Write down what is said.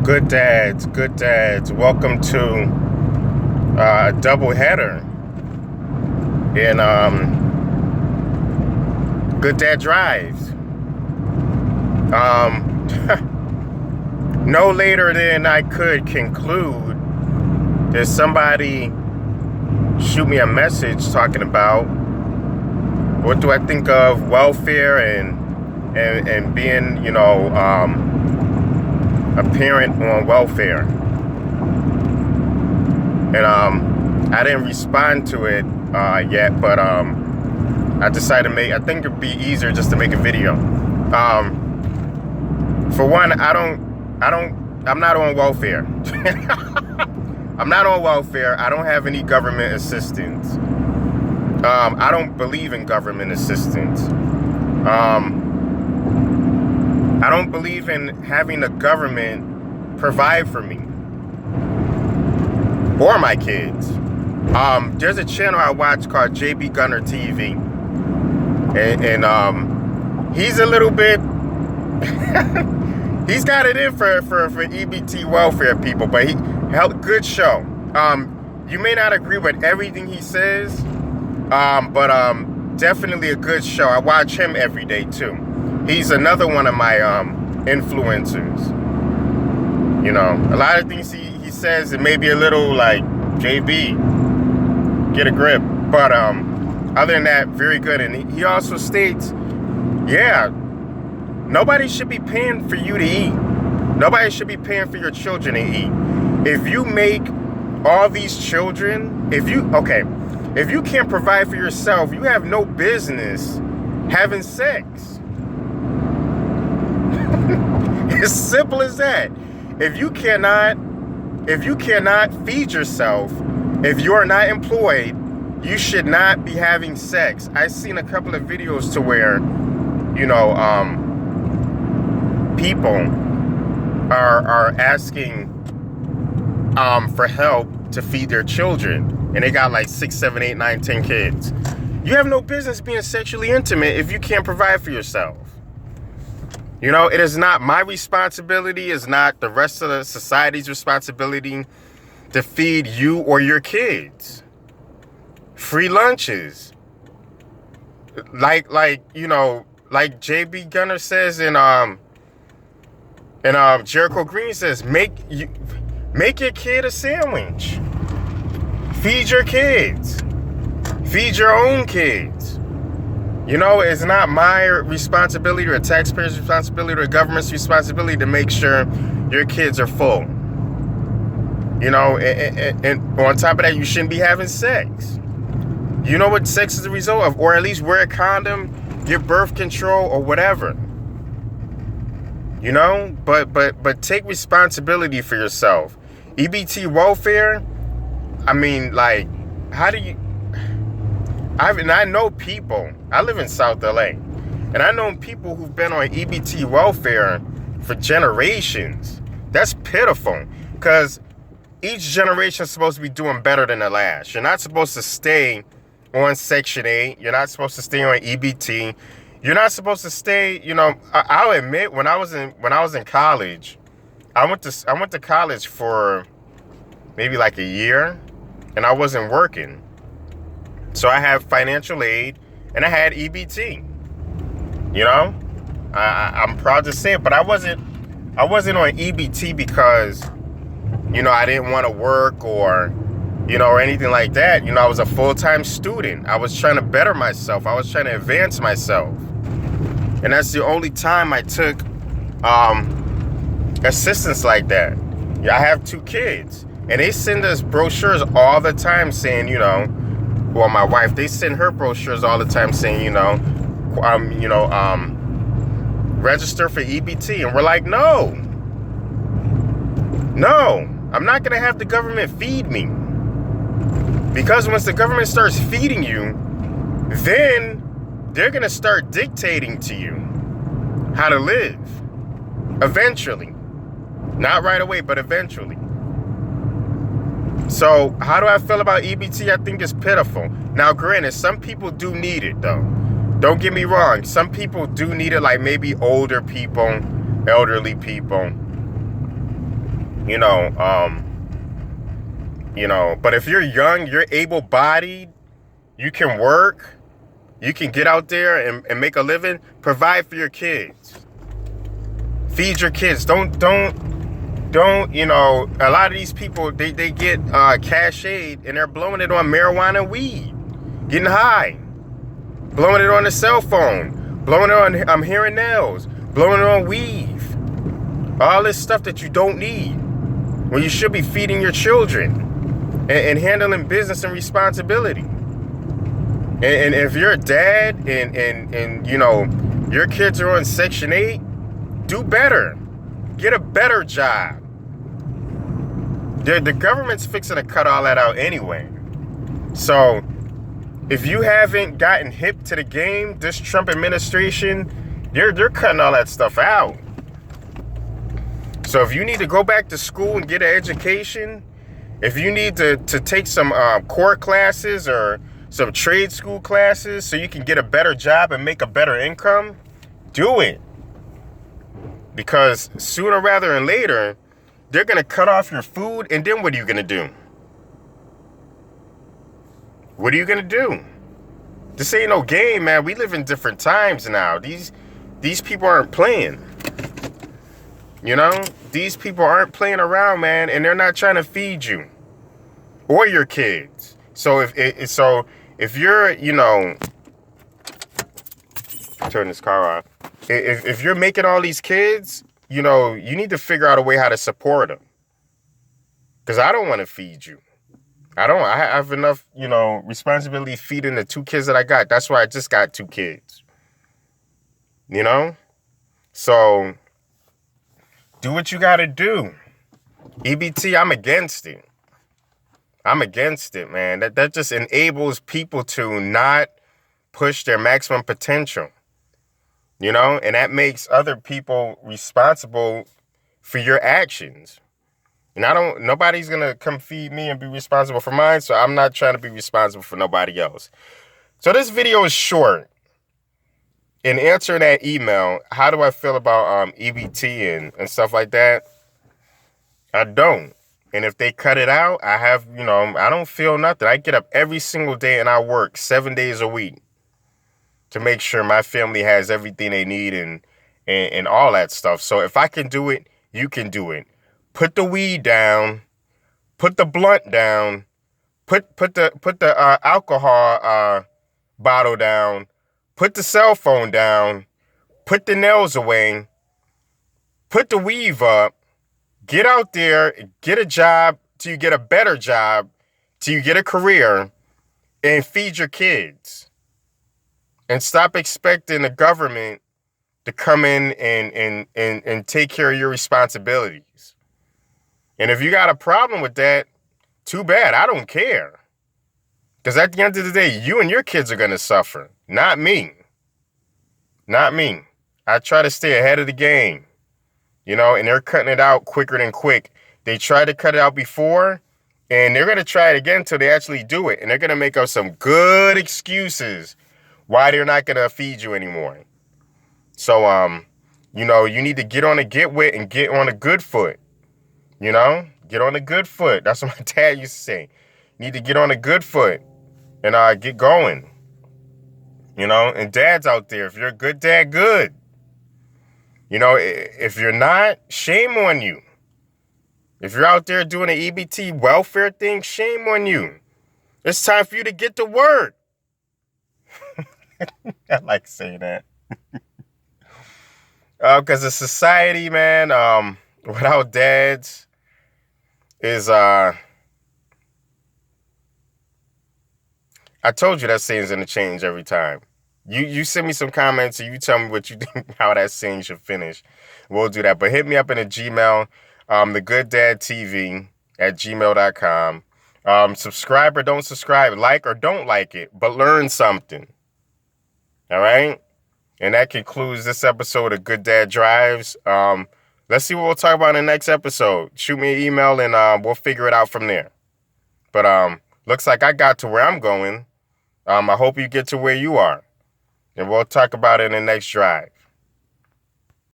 Good dads, good dads. Welcome to a double header in Good Dad Drives. No later than I could conclude, there's somebody shoot me a message talking about what do I think of welfare and being, a parent on welfare. And I didn't respond to it yet, but I decided I think it'd be easier just to make a video. For one, I'm not on welfare. I'm not on welfare. I don't have any government assistance. I don't believe in government assistance. I don't believe in having the government provide for me or my kids. There's a channel I watch called JB Gunner TV, and he's a little bit he's got it in for EBT welfare people, but he held good show. You may not agree with everything he says, but definitely a good show. I watch him every day too. He's another one of my influencers. You know, a lot of things he says, it may be a little like, JB, get a grip. But other than that, very good. And he also states, yeah, nobody should be paying for you to eat. Nobody should be paying for your children to eat. If you make all these children, if you can't provide for yourself, you have no business having sex. As simple as that. If you cannot feed yourself, if you are not employed, you should not be having sex. I've seen a couple of videos to where, people are asking for help to feed their children, and they got like 6, 7, 8, 9, 10 kids. You have no business being sexually intimate if you can't provide for yourself. It is not my responsibility, it's not the rest of the society's responsibility to feed you or your kids. Free lunches. Like JB Gunner says in Jericho Green says, make your kid a sandwich. Feed your kids. Feed your own kids. It's not my responsibility or a taxpayer's responsibility or a government's responsibility to make sure your kids are full. And on top of that, you shouldn't be having sex. You know what sex is a result of? Or at least wear a condom, get birth control, or whatever. But take responsibility for yourself. EBT welfare, how do you... I know people, I live in South LA, and I know people who've been on EBT welfare for generations. That's pitiful, because each generation is supposed to be doing better than the last. You're not supposed to stay on Section 8. You're not supposed to stay on EBT. You're not supposed to stay, I'll admit, when I was in college, I went to college for maybe like a year, and I wasn't working. So I have financial aid, and I had EBT. I'm proud to say it, but I wasn't on EBT because, I didn't want to work or anything like that. I was a full-time student. I was trying to better myself. I was trying to advance myself. And that's the only time I took assistance like that. I have 2 kids, and they send us brochures all the time saying, well, my wife, they send her brochures all the time saying, register for EBT. And we're like, no, I'm not going to have the government feed me. Because once the government starts feeding you, then they're going to start dictating to you how to live. Eventually. Not right away, but eventually. So, how do I feel about EBT? I think it's pitiful. Now, granted, some people do need it, though. Don't get me wrong. Some people do need it, like maybe older people, elderly people. You know, but if you're young, you're able-bodied, you can work, you can get out there and make a living, provide for your kids. Feed your kids. Don't, a lot of these people, they get cash aid and they're blowing it on marijuana and weed, getting high, blowing it on the cell phone, blowing it on hearing nails, blowing it on weave. All this stuff that you don't need when you should be feeding your children and handling business and responsibility. And if you're a dad and your kids are on Section 8, do better. Get a better job. The government's fixing to cut all that out anyway. So if you haven't gotten hip to the game, this Trump administration, they're cutting all that stuff out. So if you need to go back to school and get an education, if you need to take some core classes or some trade school classes so you can get a better job and make a better income, do it. Because sooner rather than later, they're going to cut off your food, and then what are you going to do? What are you going to do? This ain't no game, man. We live in different times now. These people aren't playing. These people aren't playing around, man, and they're not trying to feed you or your kids. So if you're, turn this car off. If you're making all these kids, you need to figure out a way how to support them. Because I don't want to feed you. I have enough, responsibility feeding the 2 kids that I got. That's why I just got 2 kids. So do what you got to do. EBT, I'm against it. I'm against it, man. That just enables people to not push their maximum potential. And that makes other people responsible for your actions. And nobody's going to come feed me and be responsible for mine, so I'm not trying to be responsible for nobody else. So this video is short. In answering that email, how do I feel about EBT and stuff like that? I don't. And if they cut it out, I don't feel nothing. I get up every single day and I work 7 days a week to make sure my family has everything they need and all that stuff. So if I can do it, you can do it. Put the weed down, put the blunt down, put the alcohol bottle down, put the cell phone down, put the nails away, put the weave up, get out there, get a job till you get a better job, till you get a career, and feed your kids. And stop expecting the government to come in and take care of your responsibilities. And if you got a problem with that, too bad. I don't care. Because at the end of the day, you and your kids are going to suffer. Not me. Not me. I try to stay ahead of the game. And they're cutting it out quicker than quick. They tried to cut it out before, and they're going to try it again until they actually do it. And they're going to make up some good excuses why they're not going to feed you anymore. So, you need to get on a get with and get on a good foot. Get on a good foot. That's what my dad used to say. You need to get on a good foot and get going. And dads out there, if you're a good dad, good. If you're not, shame on you. If you're out there doing an EBT welfare thing, shame on you. It's time for you to get to work. I like saying that. Because the society, man, without dads is, I told you that saying's going to change every time. You send me some comments and you tell me what you think, how that saying should finish. We'll do that. But hit me up in a Gmail, thegoodDadTV@gmail.com. Subscribe or don't subscribe, like or don't like it, but learn something. All right? And that concludes this episode of Good Dad Drives. Let's see what we'll talk about in the next episode. Shoot me an email and we'll figure it out from there. But looks like I got to where I'm going. I hope you get to where you are. And we'll talk about it in the next drive.